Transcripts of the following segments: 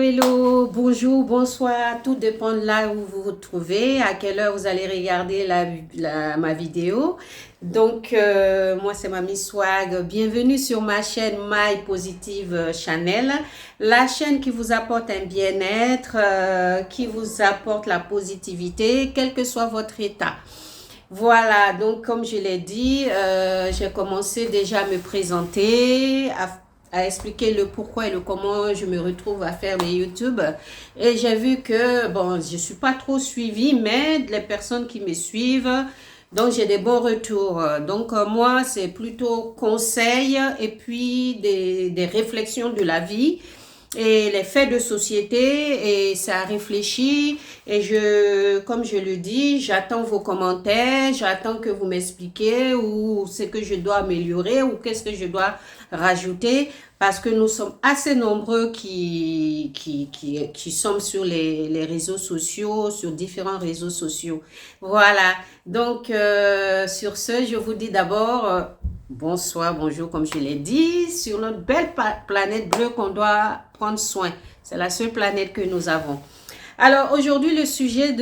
hello, bonjour, bonsoir, tout dépend de là où vous vous trouvez, à quelle heure vous allez regarder ma vidéo. Donc, moi c'est Mamie Swag, bienvenue sur ma chaîne My Positive Channel, la chaîne qui vous apporte un bien-être, qui vous apporte la positivité, quel que soit votre état. Voilà, donc comme je l'ai dit, j'ai commencé déjà à me présenter, à expliquer le pourquoi et le comment je me retrouve à faire mes YouTube. Et j'ai vu que, bon, je ne suis pas trop suivie, mais les personnes qui me suivent, donc j'ai des bons retours. Donc moi, c'est plutôt conseils et puis des réflexions de la vie et les faits de société, et ça réfléchit, et comme je le dis, j'attends vos commentaires, j'attends que vous m'expliquiez ou ce que je dois améliorer ou qu'est-ce que je dois rajouter, parce que nous sommes assez nombreux qui sommes sur les réseaux sociaux, sur différents réseaux sociaux. Voilà, donc sur ce, je vous dis d'abord bonsoir, bonjour, comme je l'ai dit, sur notre belle planète bleue qu'on doit prendre soin. C'est la seule planète que nous avons. Alors aujourd'hui, le sujet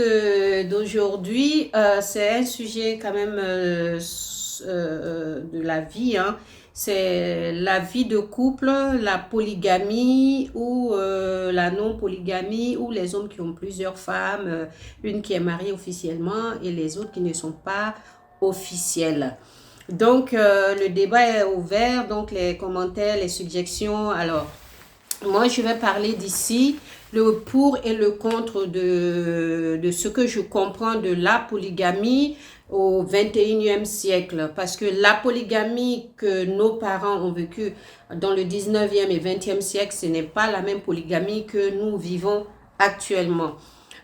d'aujourd'hui, c'est un sujet quand même de la vie. Hein. C'est la vie de couple, la polygamie ou la non-polygamie, ou les hommes qui ont plusieurs femmes, une qui est mariée officiellement et les autres qui ne sont pas officielles. Donc, le débat est ouvert, donc les commentaires, les suggestions. Alors, moi, je vais parler d'ici le pour et le contre de ce que je comprends de la polygamie au 21e siècle. Parce que la polygamie que nos parents ont vécue dans le 19e et 20e siècle, ce n'est pas la même polygamie que nous vivons actuellement.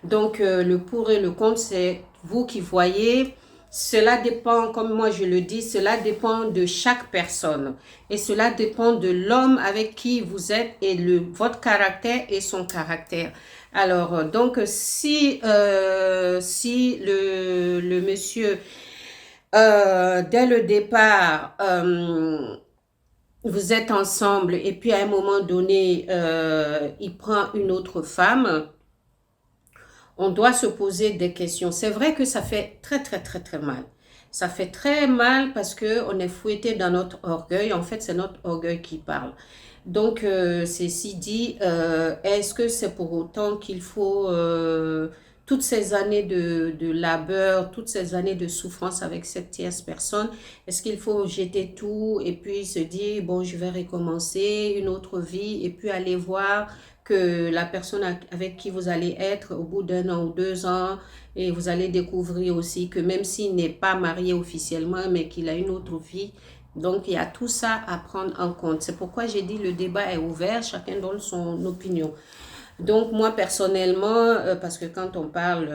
Donc, le pour et le contre, c'est vous qui voyez. Cela dépend, comme moi je le dis, cela dépend de chaque personne. Et cela dépend de l'homme avec qui vous êtes et votre caractère et son caractère. Alors, donc, si le monsieur, dès le départ, vous êtes ensemble et puis à un moment donné, il prend une autre femme, on doit se poser des questions. C'est vrai que ça fait très, très, très, très mal. Ça fait très mal parce qu'on est fouetté dans notre orgueil. En fait, c'est notre orgueil qui parle. Donc, ceci dit, est-ce que c'est pour autant qu'il faut toutes ces années de labeur, toutes ces années de souffrance avec cette tierce personne? Est-ce qu'il faut jeter tout et puis se dire, bon, je vais recommencer une autre vie et puis aller voir que la personne avec qui vous allez être au bout d'1 an ou 2 ans, et vous allez découvrir aussi que même s'il n'est pas marié officiellement, mais qu'il a une autre vie. Donc, il y a tout ça à prendre en compte. C'est pourquoi j'ai dit le débat est ouvert, chacun donne son opinion. Donc, moi, personnellement, parce que quand on parle,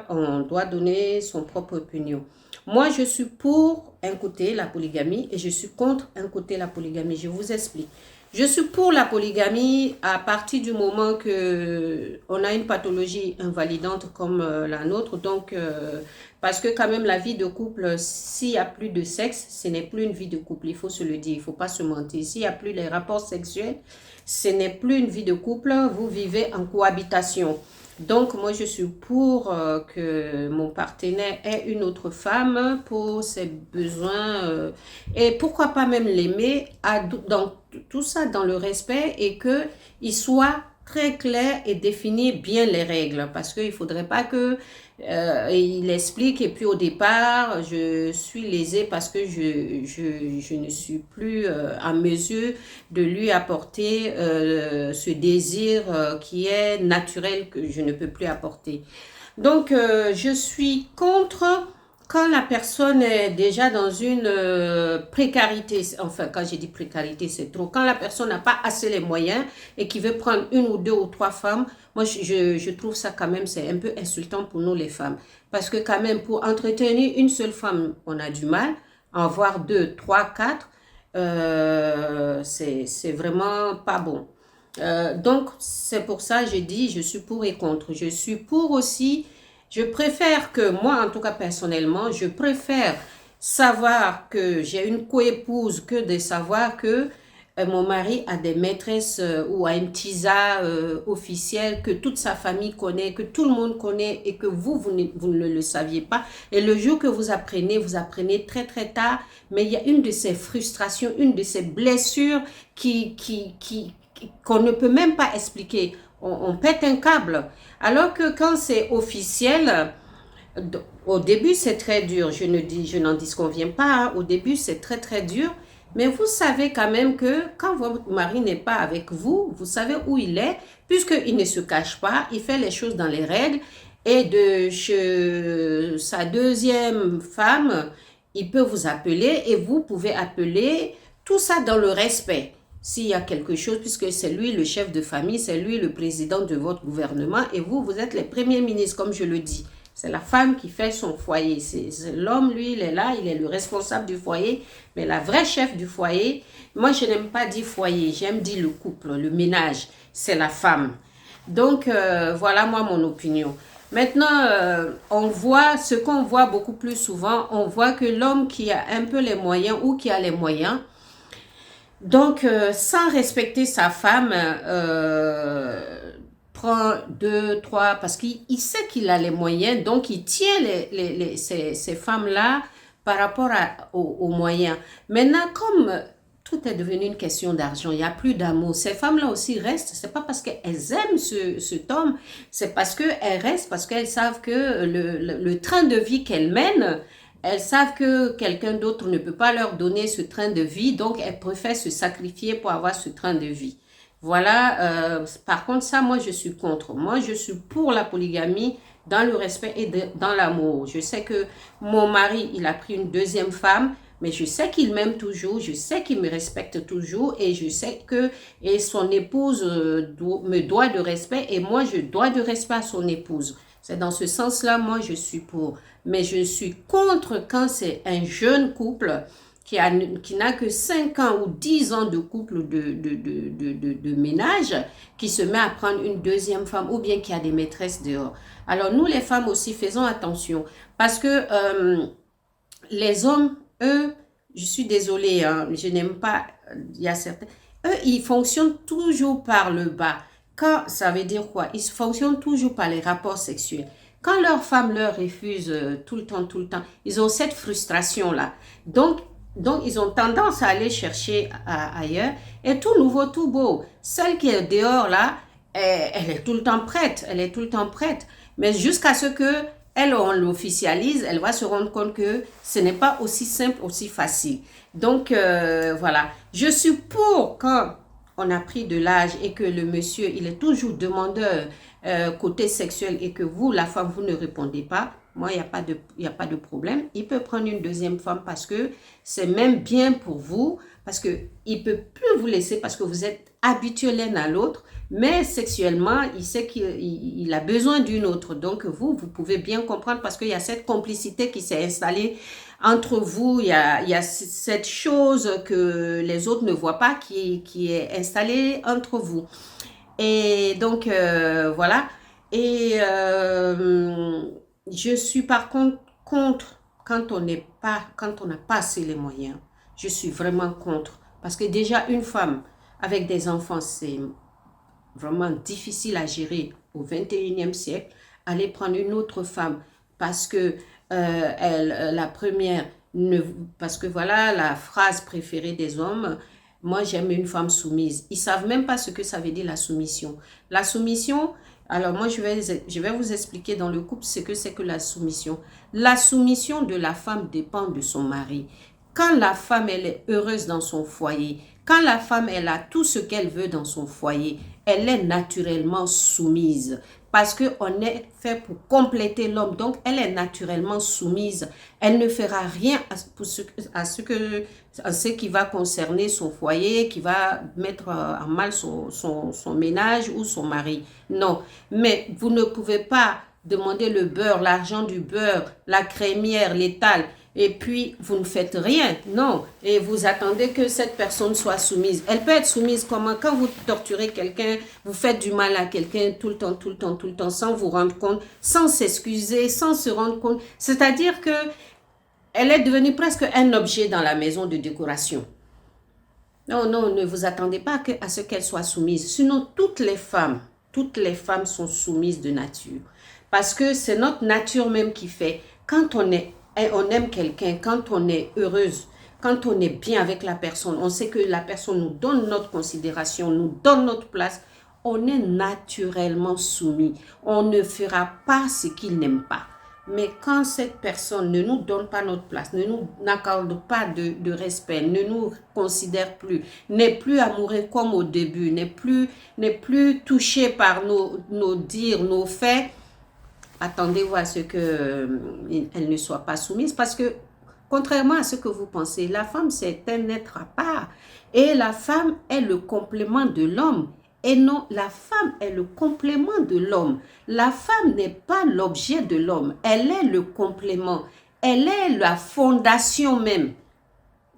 on doit donner son propre opinion. Moi, je suis pour un côté la polygamie et je suis contre un côté la polygamie. Je vous explique. Je suis pour la polygamie à partir du moment que on a une pathologie invalidante comme la nôtre. Donc, parce que quand même la vie de couple, s'il n'y a plus de sexe, ce n'est plus une vie de couple. Il faut se le dire, il ne faut pas se mentir. S'il n'y a plus les rapports sexuels, ce n'est plus une vie de couple. Vous vivez en cohabitation. Donc, moi, je suis pour que mon partenaire ait une autre femme pour ses besoins et pourquoi pas même l'aimer dans tout ça dans le respect et qu'il soit très clair et définir bien les règles parce qu'il ne faudrait pas que il explique et puis au départ je suis lésée parce que je ne suis plus en mesure de lui apporter ce désir qui est naturel que je ne peux plus apporter. Donc je suis contre quand la personne est déjà dans une précarité, enfin quand je dis précarité c'est trop, quand la personne n'a pas assez les moyens et qui veut prendre une ou deux ou trois femmes, moi je trouve ça quand même c'est un peu insultant pour nous les femmes. Parce que quand même pour entretenir une seule femme, on a du mal, en voir deux, trois, quatre, c'est vraiment pas bon. Donc c'est pour ça que je dis je suis pour et contre. Je suis pour aussi. Je préfère que, moi en tout cas personnellement, je préfère savoir que j'ai une coépouse que de savoir que mon mari a des maîtresses ou a un tisa officiel que toute sa famille connaît, que tout le monde connaît et que vous ne le saviez pas. Et le jour que vous apprenez très très tard, mais il y a une de ces frustrations, une de ces blessures qu'on ne peut même pas expliquer. On pète un câble. Alors que quand c'est officiel, au début c'est très dur, je n'en disconviens pas, hein. Au début c'est très très dur, mais vous savez quand même que quand votre mari n'est pas avec vous, vous savez où il est, puisqu'il ne se cache pas, il fait les choses dans les règles, et de chez sa deuxième femme, il peut vous appeler et vous pouvez appeler, tout ça dans le respect. S'il y a quelque chose, puisque c'est lui le chef de famille, c'est lui le président de votre gouvernement, et vous êtes les premiers ministres, comme je le dis. C'est la femme qui fait son foyer. C'est l'homme, lui, il est là, il est le responsable du foyer. Mais la vraie chef du foyer, moi, je n'aime pas dire foyer, j'aime dire le couple, le ménage. C'est la femme. Donc, voilà, moi, mon opinion. Maintenant, on voit, ce qu'on voit beaucoup plus souvent, on voit que l'homme qui a un peu les moyens ou qui a les moyens, donc, sans respecter sa femme, prend deux, trois, parce qu'il sait qu'il a les moyens, donc il tient ces femmes-là par rapport aux moyens. Maintenant, comme tout est devenu une question d'argent, il n'y a plus d'amour, ces femmes-là aussi restent, c'est pas parce qu'elles aiment cet homme, c'est parce qu'elles restent, parce qu'elles savent que le train de vie qu'elles mènent, elles savent que quelqu'un d'autre ne peut pas leur donner ce train de vie, donc elles préfèrent se sacrifier pour avoir ce train de vie. Voilà, par contre, ça, moi, je suis contre. Moi, je suis pour la polygamie dans le respect et dans l'amour. Je sais que mon mari, il a pris une deuxième femme, mais je sais qu'il m'aime toujours, je sais qu'il me respecte toujours et je sais que son épouse me doit de respect et moi, je dois de respect à son épouse. C'est dans ce sens-là, moi, je suis pour. Mais je suis contre quand c'est un jeune couple qui n'a que 5 ans ou 10 ans de couple de ménage, qui se met à prendre une deuxième femme ou bien qui a des maîtresses dehors. Alors, nous, les femmes aussi, faisons attention. Parce que les hommes, eux, je suis désolée, hein, je n'aime pas, il y a certains, eux, ils fonctionnent toujours par le bas. Quand, ça veut dire quoi? Ils fonctionnent toujours par les rapports sexuels. Quand leur femme leur refuse tout le temps, ils ont cette frustration-là. Donc, ils ont tendance à aller chercher ailleurs. Et tout nouveau, tout beau. Celle qui est dehors, là, elle est tout le temps prête. Elle est tout le temps prête. Mais jusqu'à ce que on l'officialise, elle va se rendre compte que ce n'est pas aussi simple, aussi facile. Donc, voilà. Je suis pour quand on a pris de l'âge et que le monsieur, il est toujours demandeur côté sexuel et que vous, la femme, vous ne répondez pas, moi, il n'y a pas de problème. Il peut prendre une deuxième femme parce que c'est même bien pour vous, parce qu'il ne peut plus vous laisser parce que vous êtes habitués l'un à l'autre, mais sexuellement, il sait qu'il a besoin d'une autre. Donc, vous pouvez bien comprendre parce qu'il y a cette complicité qui s'est installée entre vous, il y a cette chose que les autres ne voient pas qui est installée entre vous. Et donc, voilà. Et je suis par contre quand on n'a pas assez les moyens. Je suis vraiment contre. Parce que déjà, une femme avec des enfants, c'est vraiment difficile à gérer au 21e siècle. Aller prendre une autre femme parce que la première, parce que voilà la phrase préférée des hommes, moi j'aime une femme soumise. Ils ne savent même pas ce que ça veut dire la soumission. La soumission, alors moi je vais vous expliquer dans le couple ce que c'est que la soumission. La soumission de la femme dépend de son mari. Quand la femme elle est heureuse dans son foyer, quand la femme elle a tout ce qu'elle veut dans son foyer, elle est naturellement soumise. Parce qu'on est fait pour compléter l'homme. Donc, elle est naturellement soumise. Elle ne fera rien à ce qui va concerner son foyer, qui va mettre en mal son ménage ou son mari. Non. Mais vous ne pouvez pas demander le beurre, l'argent du beurre, la crémière, l'étal, et puis vous ne faites rien, non, et vous attendez que cette personne soit soumise. Elle peut être soumise comment? Quand vous torturez quelqu'un, vous faites du mal à quelqu'un tout le temps, sans vous rendre compte, sans s'excuser, sans se rendre compte. C'est-à-dire que elle est devenue presque un objet dans la maison de décoration. Non, non, ne vous attendez pas à ce qu'elle soit soumise. Sinon, toutes les femmes sont soumises de nature. Parce que c'est notre nature même qui fait. Quand on aime quelqu'un, quand on est heureuse, quand on est bien avec la personne, on sait que la personne nous donne notre considération, nous donne notre place, on est naturellement soumis. On ne fera pas ce qu'il n'aime pas. Mais quand cette personne ne nous donne pas notre place, ne nous accorde pas de respect, ne nous considère plus, n'est plus amoureux comme au début, n'est plus touché par nos dires, nos faits, attendez-vous à ce qu'elle ne soit pas soumise. Parce que, contrairement à ce que vous pensez, la femme, c'est un être à part. Et la femme est le complément de l'homme. Et non, la femme est le complément de l'homme. La femme n'est pas l'objet de l'homme. Elle est le complément. Elle est la fondation même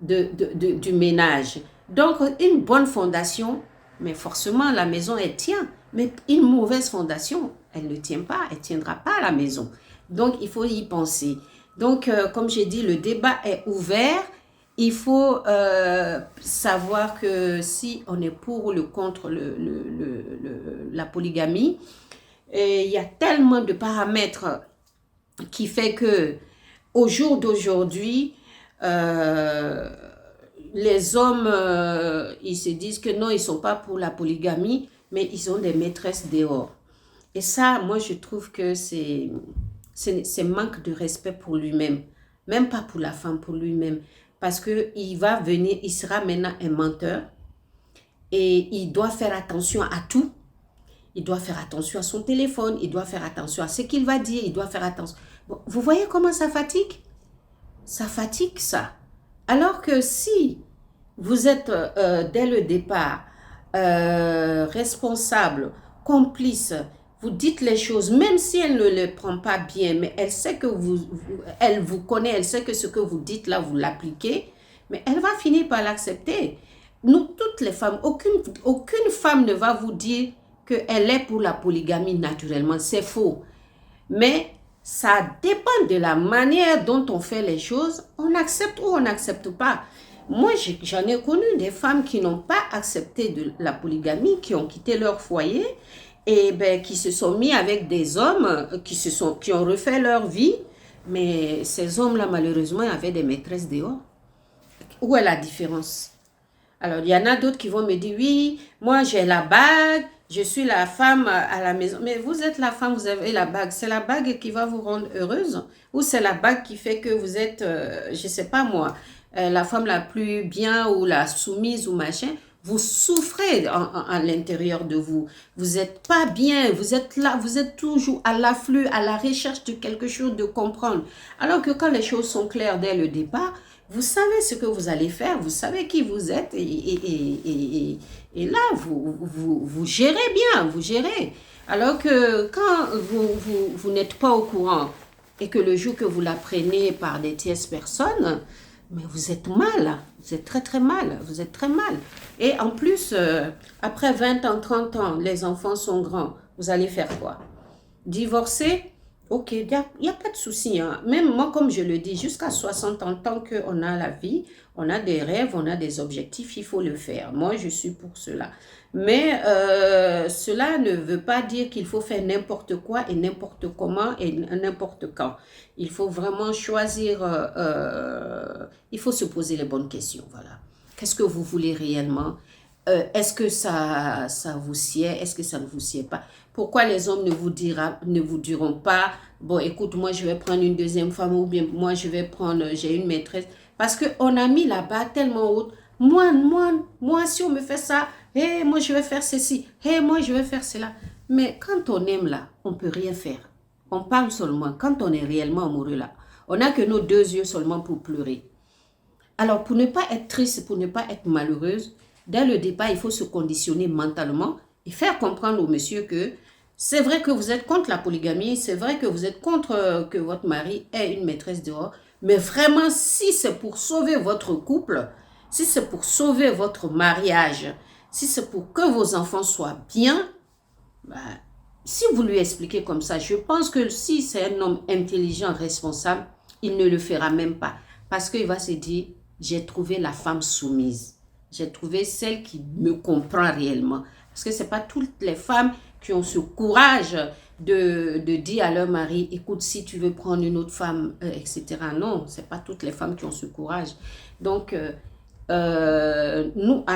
du ménage. Donc, une bonne fondation, mais forcément, la maison, elle tient. Mais une mauvaise fondation, elle ne tient pas, elle ne tiendra pas la maison. Donc, il faut y penser. Donc, comme j'ai dit, le débat est ouvert. Il faut savoir que si on est pour ou le contre la polygamie, il y a tellement de paramètres qui fait que au jour d'aujourd'hui, les hommes, ils se disent que non, ils ne sont pas pour la polygamie, mais ils ont des maîtresses dehors. Et ça, moi, je trouve que c'est manque de respect pour lui-même. Même pas pour la femme, pour lui-même. Parce qu'il va venir, il sera maintenant un menteur. Et il doit faire attention à tout. Il doit faire attention à son téléphone. Il doit faire attention à ce qu'il va dire. Il doit faire attention. Bon, vous voyez comment ça fatigue? Ça fatigue, ça. Alors que si vous êtes, dès le départ, responsable, complice, vous dites les choses, même si elle ne les prend pas bien, mais elle sait que elle vous connaît, elle sait que ce que vous dites là, vous l'appliquez, mais elle va finir par l'accepter. Nous, toutes les femmes, aucune femme ne va vous dire qu'elle est pour la polygamie naturellement. C'est faux. Mais ça dépend de la manière dont on fait les choses. On accepte ou on n'accepte pas. Moi, j'en ai connu des femmes qui n'ont pas accepté de la polygamie, qui ont quitté leur foyer et ben, qui se sont mis avec des hommes qui ont refait leur vie. Mais ces hommes-là, malheureusement, avaient des maîtresses dehors. Où est la différence? Alors, il y en a d'autres qui vont me dire, oui, moi j'ai la bague, je suis la femme à la maison. Mais vous êtes la femme, vous avez la bague. C'est la bague qui va vous rendre heureuse? Ou c'est la bague qui fait que vous êtes, je ne sais pas moi, la femme la plus bien ou la soumise ou machin? Vous souffrez à l'intérieur de vous. Vous n'êtes pas bien. Vous êtes là, vous êtes toujours à l'afflux, à la recherche de quelque chose de comprendre. Alors que quand les choses sont claires dès le départ, vous savez ce que vous allez faire, vous savez qui vous êtes et là, vous gérez bien, vous gérez. Alors que quand vous n'êtes pas au courant et que le jour que vous l'apprenez par des tierces personnes, mais vous êtes mal, vous êtes très très mal, vous êtes très mal. Et en plus, après 20 ans, 30 ans, les enfants sont grands, vous allez faire quoi? Divorcer? Ok, il n'y a pas de souci. Hein. Même moi, comme je le dis, jusqu'à 60 ans, tant qu'on a la vie, on a des rêves, on a des objectifs, il faut le faire. Moi, je suis pour cela. Mais cela ne veut pas dire qu'il faut faire n'importe quoi et n'importe comment et n'importe quand. Il faut vraiment choisir, il faut se poser les bonnes questions. Voilà. Qu'est-ce que vous voulez réellement? Est-ce que ça vous sied? Est-ce que ça ne vous sied pas? Pourquoi les hommes ne vous diront pas, bon, écoute, moi, je vais prendre une deuxième femme ou bien moi, j'ai une maîtresse. Parce qu'on a mis la barre tellement haute. Moi, si on me fait ça, hey, moi, je vais faire ceci. Hey, moi, je vais faire cela. Mais quand on aime là, on ne peut rien faire. On parle seulement. Quand on est réellement amoureux là, on n'a que nos deux yeux seulement pour pleurer. Alors, pour ne pas être triste, pour ne pas être malheureuse, dès le départ, il faut se conditionner mentalement et faire comprendre au monsieur que c'est vrai que vous êtes contre la polygamie, c'est vrai que vous êtes contre que votre mari ait une maîtresse dehors, mais vraiment, si c'est pour sauver votre couple, si c'est pour sauver votre mariage, si c'est pour que vos enfants soient bien, bah, si vous lui expliquez comme ça, je pense que si c'est un homme intelligent, responsable, il ne le fera même pas. Parce qu'il va se dire, j'ai trouvé la femme soumise. j'ai trouvé celle qui me comprend réellement. Parce que ce n'est pas toutes les femmes qui ont ce courage de dire à leur mari, écoute, si tu veux prendre une autre femme, etc. Non, ce n'est pas toutes les femmes qui ont ce courage. Donc, à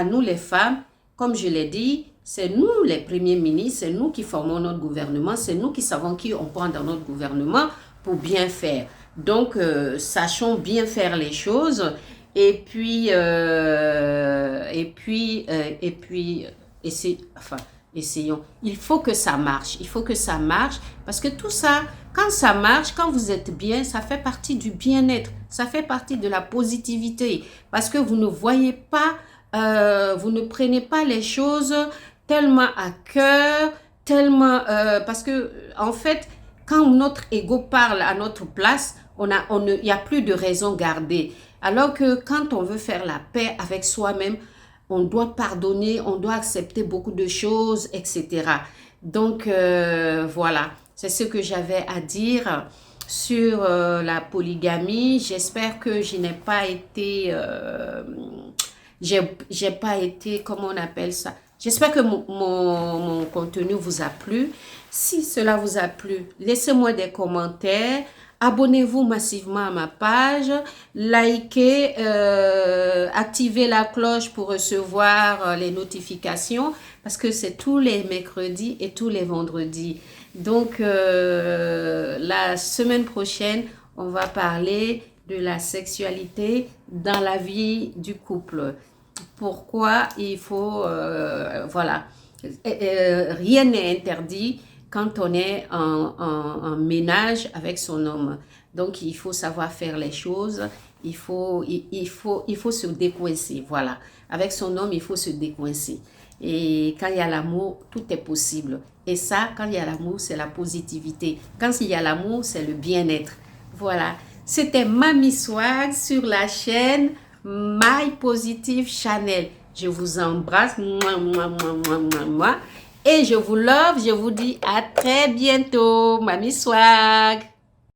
nous les femmes, comme je l'ai dit, c'est nous les premiers ministres, c'est nous qui formons notre gouvernement, c'est nous qui savons qui on prend dans notre gouvernement pour bien faire. Donc, sachons bien faire les choses et puis essayons. Il faut que ça marche. Il faut que ça marche parce que tout ça, quand ça marche, quand vous êtes bien, ça fait partie du bien-être. Ça fait partie de la positivité parce que vous ne voyez pas, vous ne prenez pas les choses tellement à cœur, tellement parce que en fait, quand notre ego parle à notre place, il n'y a plus de raison gardée. Alors que quand on veut faire la paix avec soi-même, on doit pardonner, on doit accepter beaucoup de choses, etc. Donc, voilà, c'est ce que j'avais à dire sur la polygamie. J'espère que je n'ai pas été, j'ai pas été, comment on appelle ça? J'espère que mon contenu vous a plu. Si cela vous a plu, laissez-moi des commentaires. Abonnez-vous massivement à ma page, likez, activez la cloche pour recevoir les notifications parce que c'est tous les mercredis et tous les vendredis. Donc, la semaine prochaine, on va parler de la sexualité dans la vie du couple. Pourquoi il faut, voilà, rien n'est interdit quand on est en ménage avec son homme. Donc, il faut savoir faire les choses. Il faut se décoincer. Voilà. Avec son homme, il faut se décoincer. Et quand il y a l'amour, tout est possible. Et ça, quand il y a l'amour, c'est la positivité. Quand il y a l'amour, c'est le bien-être. Voilà. C'était Mamie Swag sur la chaîne My Positive Channel. Je vous embrasse. Et je vous love, je vous dis à très bientôt, Mamie Swag.